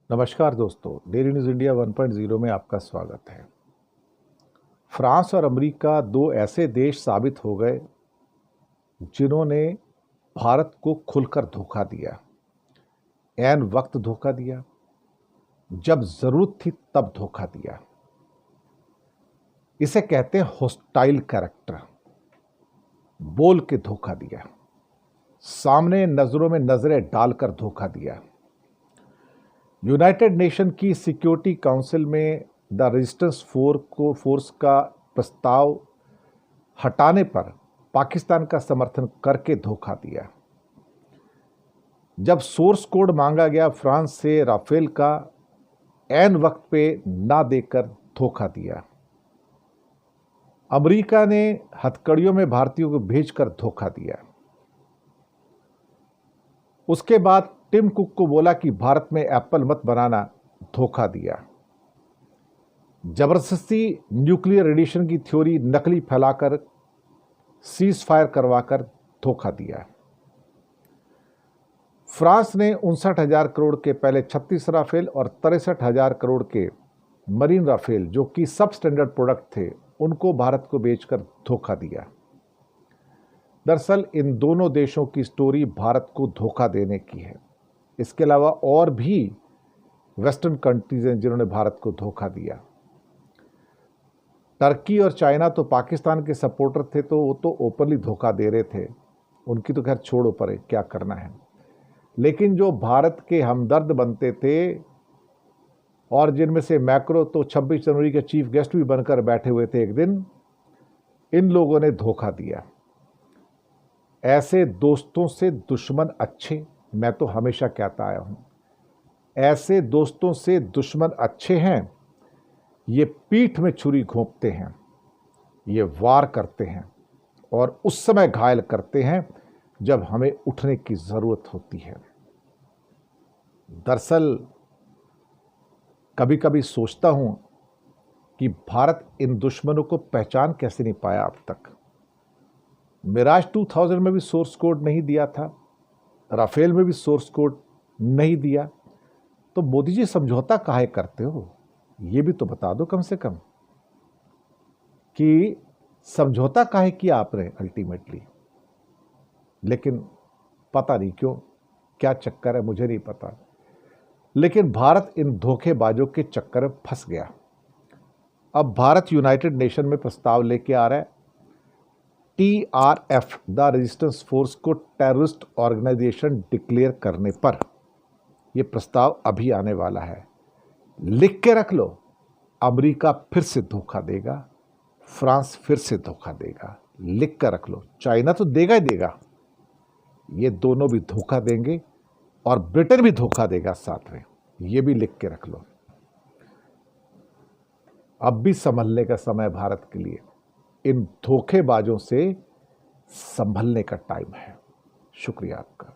नमस्कार दोस्तों, daily news India 1.0 में आपका स्वागत है। फ्रांस और अमेरिका दो ऐसे देश साबित हो गए जिन्होंने भारत को खुलकर धोखा दिया। ऐन वक्त धोखा दिया, जब जरूरत थी तब धोखा दिया। इसे कहते हैं हॉस्टाइल कैरेक्टर। बोल के धोखा दिया, सामने नजरों में नजरें डालकर धोखा दिया। यूनाइटेड नेशन की सिक्योरिटी काउंसिल में द रेजिस्टेंस फोर्स का प्रस्ताव हटाने पर पाकिस्तान का समर्थन करके धोखा दिया। जब सोर्स कोड मांगा गया फ्रांस से राफेल का, ऐन वक्त पे ना देकर धोखा दिया। अमेरिका ने हथकड़ियों में भारतीयों को भेजकर धोखा दिया। उसके बाद टिम कुक को बोला कि भारत में एप्पल मत बनाना, धोखा दिया। जबरदस्ती न्यूक्लियर रेडिएशन की थ्योरी नकली फैलाकर सीज फायर करवाकर धोखा दिया। फ्रांस ने 59,000 करोड़ के पहले 36 राफेल और 63,000 करोड़ के मरीन राफेल, जो कि सब स्टैंडर्ड प्रोडक्ट थे, उनको भारत को बेचकर धोखा दिया। दरअसल इन दोनों देशों की स्टोरी भारत को धोखा देने की है। इसके अलावा और भी वेस्टर्न कंट्रीज हैं जिन्होंने भारत को धोखा दिया। टर्की और चाइना तो पाकिस्तान के सपोर्टर थे, तो वो तो ओपनली धोखा दे रहे थे। उनकी तो खैर छोड़ो परे, क्या करना है। लेकिन जो भारत के हमदर्द बनते थे और जिनमें से मैक्रो तो 26 जनवरी के चीफ गेस्ट भी बनकर बैठे हुए थे एक दिन, इन लोगों ने धोखा दिया। ऐसे दोस्तों से दुश्मन अच्छे, मैं तो हमेशा कहता आया हूं, ऐसे दोस्तों से दुश्मन अच्छे हैं। ये पीठ में छुरी घोंपते हैं, ये वार करते हैं और उस समय घायल करते हैं जब हमें उठने की जरूरत होती है। दरअसल कभी कभी सोचता हूं कि भारत इन दुश्मनों को पहचान कैसे नहीं पाया अब तक। मिराज 2000 में भी सोर्स कोड नहीं दिया था, राफेल में भी सोर्स कोड नहीं दिया, तो मोदी जी समझौता काहे करते हो? ये भी तो बता दो कम से कम कि समझौता काहे किया आपने अल्टीमेटली। लेकिन पता नहीं क्यों, क्या चक्कर है, मुझे नहीं पता। लेकिन भारत इन धोखेबाजों के चक्कर में फंस गया। अब भारत यूनाइटेड नेशन में प्रस्ताव लेके आ रहा है TRF द रेजिस्टेंस फोर्स को टेररिस्ट ऑर्गेनाइजेशन डिक्लेयर करने पर। यह प्रस्ताव अभी आने वाला है। लिख के रख लो, अमेरिका फिर से धोखा देगा, फ्रांस फिर से धोखा देगा। लिख कर रख लो, चाइना तो देगा ही देगा, ये दोनों भी धोखा देंगे और ब्रिटेन भी धोखा देगा साथ में। ये भी लिख के रख लो। अब भी संभलने का समय भारत के लिए। इन धोखेबाजों से संभलने का टाइम है। शुक्रिया आपका।